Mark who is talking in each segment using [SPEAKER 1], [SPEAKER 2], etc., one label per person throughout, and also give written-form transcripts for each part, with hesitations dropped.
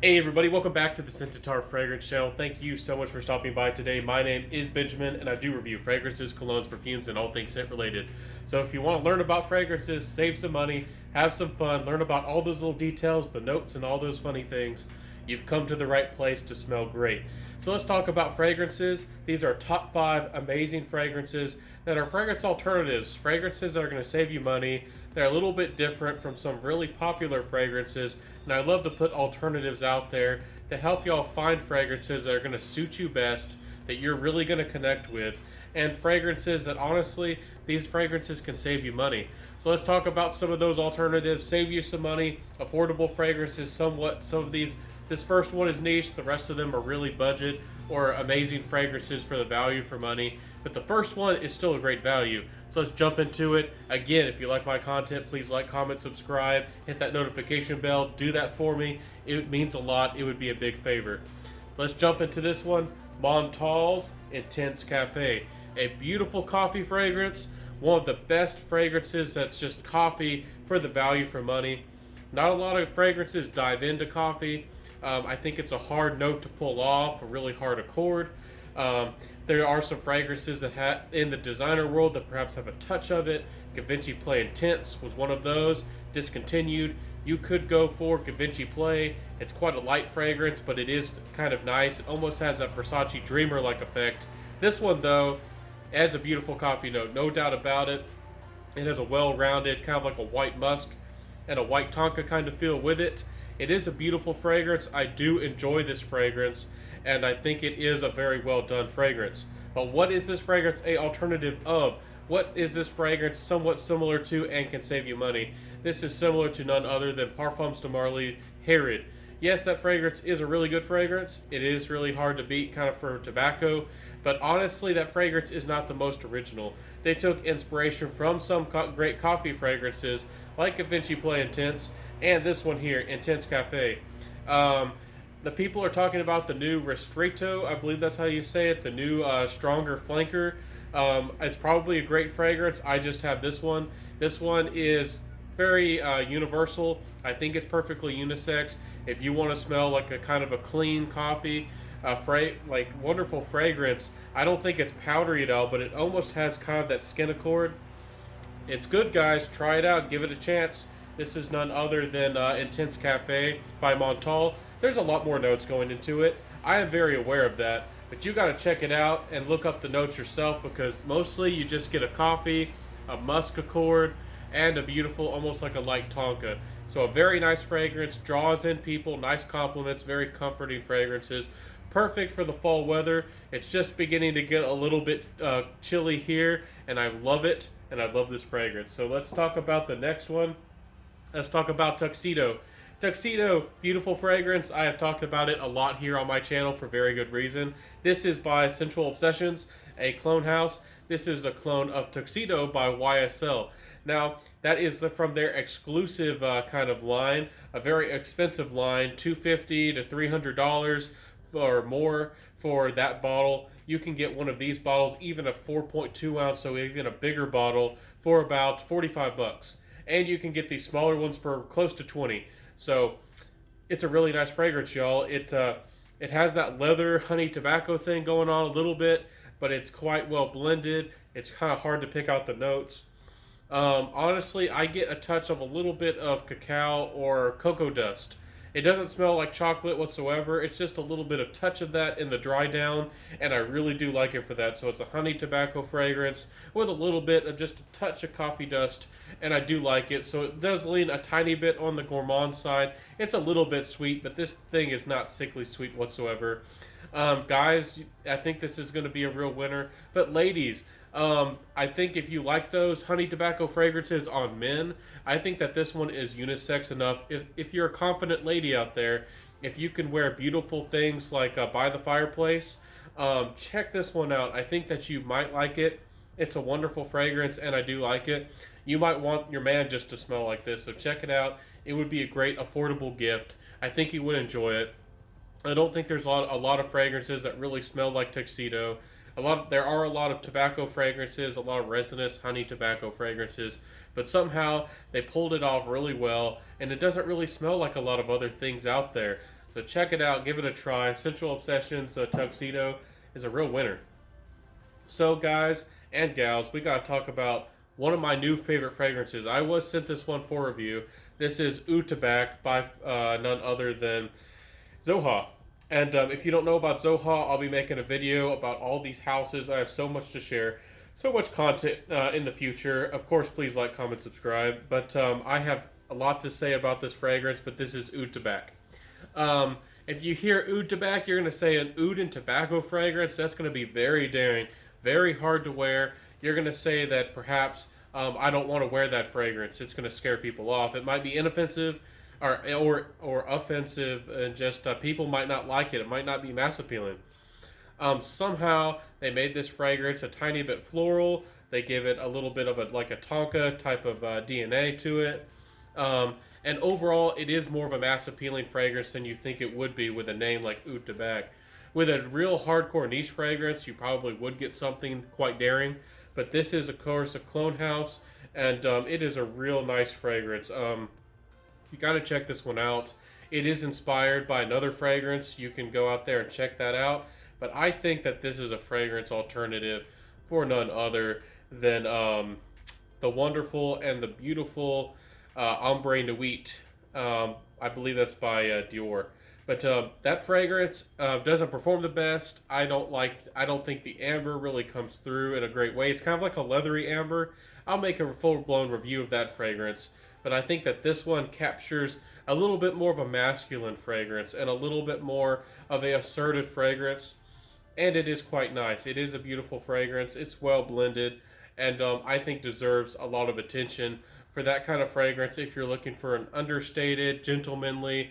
[SPEAKER 1] Hey everybody, welcome back to the Scentatar Fragrance Channel. Thank you so much for stopping by today. My name is Benjamin and I do review fragrances, colognes, perfumes, and all things scent related. So if you want to learn about fragrances, save some money, have some fun, learn about all those little details, the notes, and all those funny things, you've come to the right place to smell great. So let's talk about fragrances. These are top 5 amazing fragrances that are fragrance alternatives. Fragrances that are going to save you money. They're a little bit different from some really popular fragrances, and I love to put alternatives out there to help y'all find fragrances that are going to suit you best, that you're really going to connect with, and fragrances that honestly, these fragrances can save you money. So let's talk about some of those alternatives, save you some money, affordable fragrances somewhat. Some of these, this first one is niche, the rest of them are really budget or amazing fragrances for the value for money. But the first one is still a great value. So let's jump into it. Again, if you like my content, please like, comment, subscribe, hit that notification bell. Do that for me. It means a lot. It would be a big favor. Let's jump into this one. Montal's Intense Cafe. A beautiful coffee fragrance. One of the best fragrances that's just coffee for the value for money. Not a lot of fragrances dive into coffee. I think it's a hard note to pull off, a really hard accord. There are some fragrances that in the designer world that perhaps have a touch of it. Givenchy Play Intense was one of those. Discontinued. You could go for Givenchy Play. It's quite a light fragrance, but it is kind of nice. It almost has a Versace Dreamer-like effect. This one, though, has a beautiful coffee note, no doubt about it. It has a well-rounded, kind of like a white musk and a white tonka kind of feel with it. It is a beautiful fragrance. I do enjoy this fragrance, and I think it is a very well done fragrance. But what is this fragrance a alternative of? What is this fragrance somewhat similar to and can save you money? This is similar to none other than Parfums de Marly Herod. Yes, that fragrance is a really good fragrance. It is really hard to beat kind of for tobacco, but honestly that fragrance is not the most original. They took inspiration from some great coffee fragrances like Givenchy Play Intense and this one here, Intense Cafe. The people are talking about the new Ristretto, I believe that's how you say it, the new stronger flanker. It's probably a great fragrance. I just have this one. This one is very universal. I think it's perfectly unisex. If you want to smell like a kind of a clean coffee, like wonderful fragrance, I don't think it's powdery at all, but it almost has kind of that skin accord. It's good, guys. Try it out. Give it a chance. This is none other than Intense Cafe by Montal. There's a lot more notes going into it. I am very aware of that, but you got to check it out and look up the notes yourself, because mostly you just get a coffee, a musk accord, and a beautiful, almost like a light tonka. So a very nice fragrance, draws in people, nice compliments, very comforting fragrances. Perfect for the fall weather. It's just beginning to get a little bit chilly here, and I love it, and I love this fragrance. So let's talk about the next one. Let's talk about Tuxedo. Tuxedo, beautiful fragrance. I have talked about it a lot here on my channel for very good reason. This is by Sensual Obsessions, a clone house. This is a clone of Tuxedo by YSL. Now, that is from their exclusive kind of line, a very expensive line, $250 to $300 or more for that bottle. You can get one of these bottles, even a 4.2 ounce, so even a bigger bottle, for about 45 bucks. And you can get these smaller ones for close to 20. So it's a really nice fragrance, y'all. It has that leather honey tobacco thing going on a little bit, but it's quite well blended. It's kind of hard to pick out the notes. Honestly, I get a touch of a little bit of cacao or cocoa dust. It doesn't smell like chocolate whatsoever. It's just a little bit of touch of that in the dry down, and I really do like it for that. So it's a honey tobacco fragrance with a little bit of just a touch of coffee dust, and I do like it. So it does lean a tiny bit on the gourmand side. It's a little bit sweet, but this thing is not sickly sweet whatsoever. Guys, I think this is going to be a real winner. But ladies, I think if you like those honey tobacco fragrances on men, I think that this one is unisex enough. If you're a confident lady out there, if you can wear beautiful things like By the Fireplace, check this one out. I think that you might like it. It's a wonderful fragrance, and I do like it. You might want your man just to smell like this, so check it out. It would be a great, affordable gift. I think you would enjoy it. I don't think there's a lot of fragrances that really smell like Tuxedo. There are a lot of tobacco fragrances, a lot of resinous honey tobacco fragrances, but somehow they pulled it off really well, and it doesn't really smell like a lot of other things out there. So check it out, give it a try. Central Obsession's Tuxedo is a real winner. So guys and gals, we gotta talk about one of my new favorite fragrances. I was sent this one for review. This is Oud Tobacco by none other than Zoha. And if you don't know about Zoha, I'll be making a video about all these houses. I have so much to share, so much content in the future. Of course, please like, comment, subscribe. But I have a lot to say about this fragrance, but this is Oud Tobacco. If you hear Oud Tobacco, you're going to say an oud and tobacco fragrance. That's going to be very daring, very hard to wear. You're going to say that perhaps I don't want to wear that fragrance. It's going to scare people off. It might be inoffensive or offensive, and just people might not like it. It might not be mass appealing. Somehow they made this fragrance a tiny bit floral. They give it a little bit of like a tonka type of DNA to it. And overall, it is more of a mass appealing fragrance than you think it would be with a name like Oud Tobacco. With a real hardcore niche fragrance, you probably would get something quite daring. But this is, of course, a Cologne house, and it is a real nice fragrance. You got to check this one out. It is inspired by another fragrance. You can go out there and check that out. But I think that this is a fragrance alternative for none other than the wonderful and the beautiful Ombre Nuit. I believe that's by Dior. But that fragrance doesn't perform the best. I don't think the amber really comes through in a great way. It's kind of like a leathery amber. I'll make a full-blown review of that fragrance. But I think that this one captures a little bit more of a masculine fragrance and a little bit more of a assertive fragrance. And it is quite nice. It is a beautiful fragrance. It's well blended, and I think deserves a lot of attention for that kind of fragrance. If you're looking for an understated, gentlemanly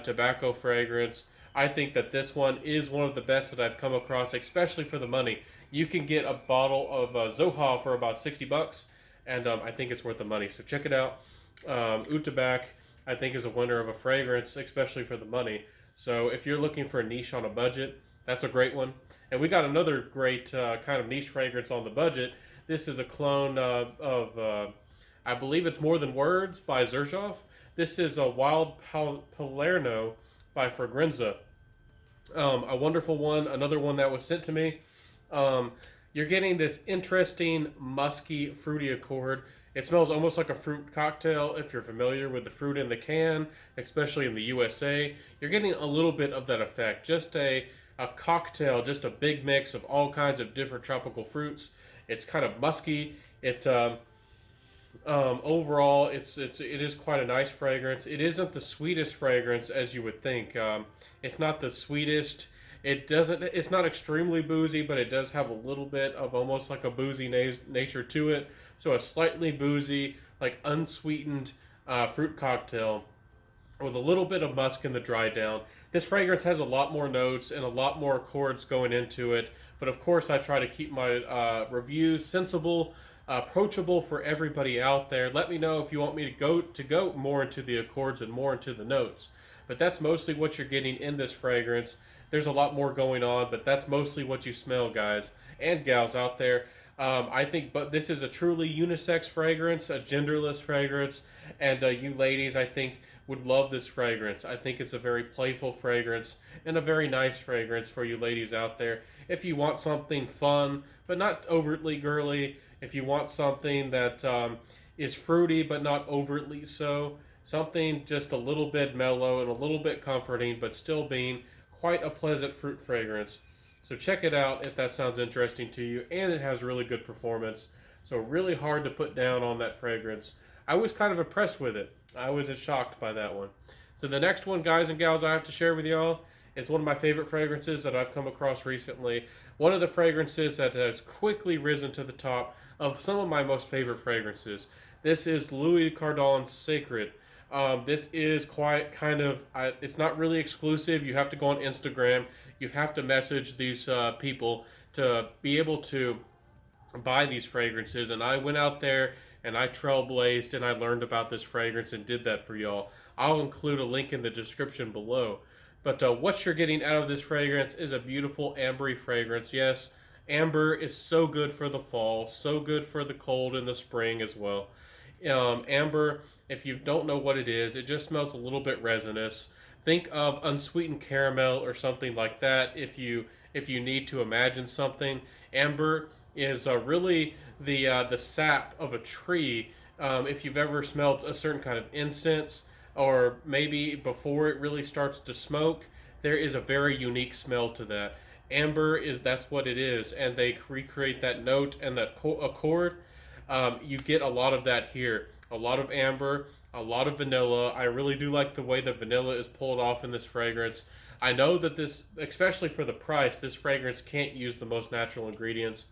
[SPEAKER 1] tobacco fragrance, I think that this one is one of the best that I've come across, especially for the money. You can get a bottle of Zoha for about $60, and I think it's worth the money. So check it out. Oud Tobacco, I think, is a winner of a fragrance, especially for the money. So if you're looking for a niche on a budget, that's a great one. And we got another great kind of niche fragrance on the budget. This is a clone of I believe it's More Than Words by Xerjoff. This is a Wild Palermo by Fragranza. A wonderful one, another one that was sent to me. You're getting this interesting, musky, fruity accord. It smells almost like a fruit cocktail if you're familiar with the fruit in the can, especially in the USA. You're getting a little bit of that effect. Just a cocktail, just a big mix of all kinds of different tropical fruits. It's kind of musky. Overall, it is quite a nice fragrance. It isn't the sweetest fragrance as you would think. It's not the sweetest. It's not extremely boozy, but it does have a little bit of almost like a boozy nature to it. So a slightly boozy, like unsweetened fruit cocktail with a little bit of musk in the dry down. This fragrance has a lot more notes and a lot more accords going into it. But of course, I try to keep my reviews sensible, approachable for everybody out there. Let me know if you want me to go more into the accords and more into the notes. But that's mostly what you're getting in this fragrance. There's a lot more going on, but that's mostly what you smell, guys and gals out there. I think, but this is a truly unisex fragrance, a genderless fragrance, and you ladies, I think, would love this fragrance. I think it's a very playful fragrance and a very nice fragrance for you ladies out there. If you want something fun, but not overtly girly, if you want something that is fruity, but not overtly so, something just a little bit mellow and a little bit comforting, but still being quite a pleasant fruit fragrance. So check it out if that sounds interesting to you, and it has really good performance. So really hard to put down on that fragrance. I was kind of impressed with it. I was shocked by that one. So the next one, guys and gals, I have to share with y'all is one of my favorite fragrances that I've come across recently. One of the fragrances that has quickly risen to the top of some of my most favorite fragrances. This is Louis Cardon Sacred. This is quite kind of, it's not really exclusive. You have to go on Instagram. You have to message these people to be able to buy these fragrances. And I went out there and I trailblazed and I learned about this fragrance and did that for y'all. I'll include a link in the description below. But what you're getting out of this fragrance is a beautiful ambery fragrance. Yes, amber is so good for the fall, so good for the cold in the spring as well. Amber, if you don't know what it is, it just smells a little bit resinous. think of unsweetened caramel or something like that. If you need to imagine something, amber is really the sap of a tree. If you've ever smelled a certain kind of incense, or maybe before it really starts to smoke, there is a very unique smell to that. Amber is that's what it is, and they recreate that note and that accord. You get a lot of that here. A lot of amber, a lot of vanilla. I really do like the way the vanilla is pulled off in this fragrance. I know that this, especially for the price, this fragrance can't use the most natural ingredients,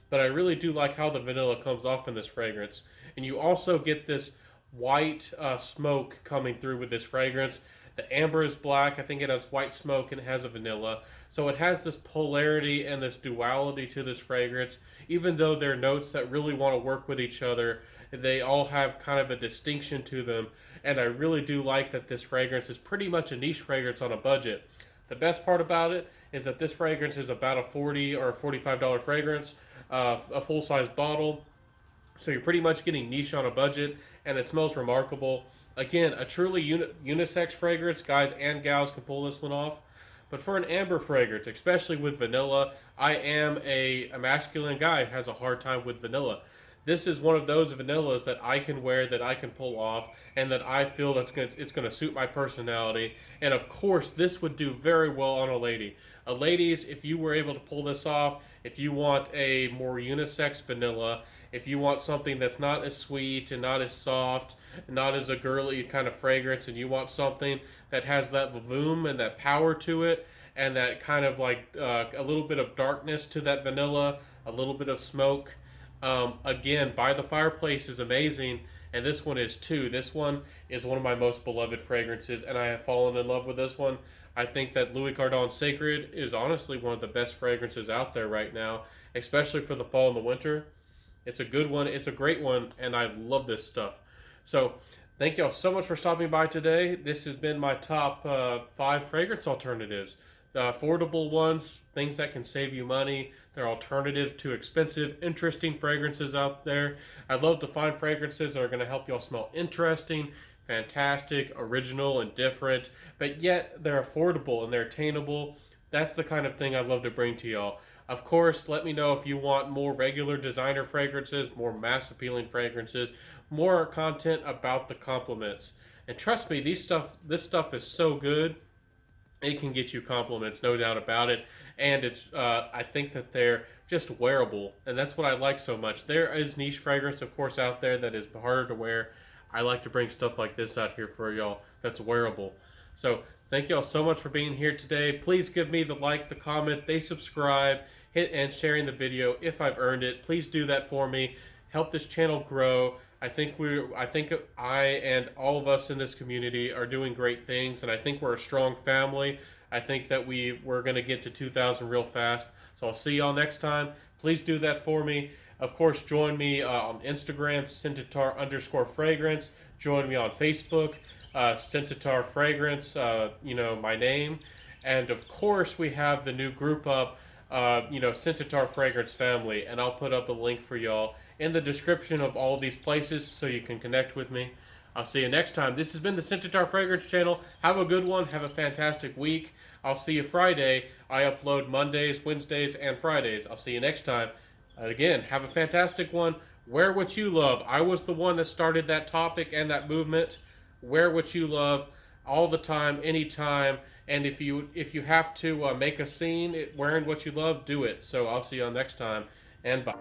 [SPEAKER 1] but I really do like how the vanilla comes off in this fragrance. And you also get this white smoke coming through with this fragrance. The amber is black. I think it has white smoke and it has a vanilla. So it has this polarity and this duality to this fragrance. Even though they're notes that really want to work with each other, they all have kind of a distinction to them. And I really do like that this fragrance is pretty much a niche fragrance on a budget. The best part about it is that this fragrance is about a $40 or $45 fragrance, a full-size bottle. So you're pretty much getting niche on a budget, and it smells remarkable. Again, a truly unisex fragrance. Guys and gals can pull this one off. But for an amber fragrance, especially with vanilla, I am a masculine guy who has a hard time with vanilla. This is one of those vanillas that I can wear, that I can pull off, and that I feel it's going to suit my personality. And of course, this would do very well on a lady. Ladies, if you were able to pull this off, if you want a more unisex vanilla, if you want something that's not as sweet and not as soft, not as a girly kind of fragrance, and you want something that has that volume and that power to it, and that kind of like a little bit of darkness to that vanilla, a little bit of smoke. Again, By the Fireplace is amazing, and this one is too. This one is one of my most beloved fragrances, and I have fallen in love with this one. I think that Louis Cardon Sacred is honestly one of the best fragrances out there right now, especially for the fall and the winter. It's a good one. It's a great one, and I love this stuff. So, thank y'all so much for stopping by today. This has been my top 5 fragrance alternatives. The affordable ones, things that can save you money. They're alternative to expensive, interesting fragrances out there. I love to find fragrances that are going to help y'all smell interesting, fantastic, original, and different, but yet they're affordable and they're attainable. That's the kind of thing I love to bring to y'all. Of course, let me know if you want more regular designer fragrances, more mass appealing fragrances, more content about the compliments. And trust me, this stuff is so good. It can get you compliments, no doubt about it. And it's I think that they're just wearable, and that's what I like so much. There is niche fragrance, of course, out there that is harder to wear. I like to bring stuff like this out here for y'all that's wearable. So thank y'all so much for being here today. Please give me the like, the comment, the subscribe, hit and sharing the video if I've earned it. Please do that for me. Help this channel grow. I think I and all of us in this community are doing great things, and I think we're a strong family. I think that we're going to get to 2,000 real fast. So I'll see y'all next time. Please do that for me. Of course, join me on Instagram, Centaur_fragrance. Join me on Facebook, Centaur Fragrance, my name. And of course, we have the new group up, Centaur Fragrance Family. And I'll put up a link for y'all in the description of all these places so you can connect with me. I'll see you next time. This has been the Centaur Fragrance Channel. Have a good one. Have a fantastic week. I'll see you Friday. I upload Mondays, Wednesdays, and Fridays. I'll see you next time. Again, have a fantastic one. Wear what you love. I was the one that started that topic and that movement. Wear what you love all the time, anytime. And if you have to make a scene wearing what you love, do it. So I'll see you all next time, and bye.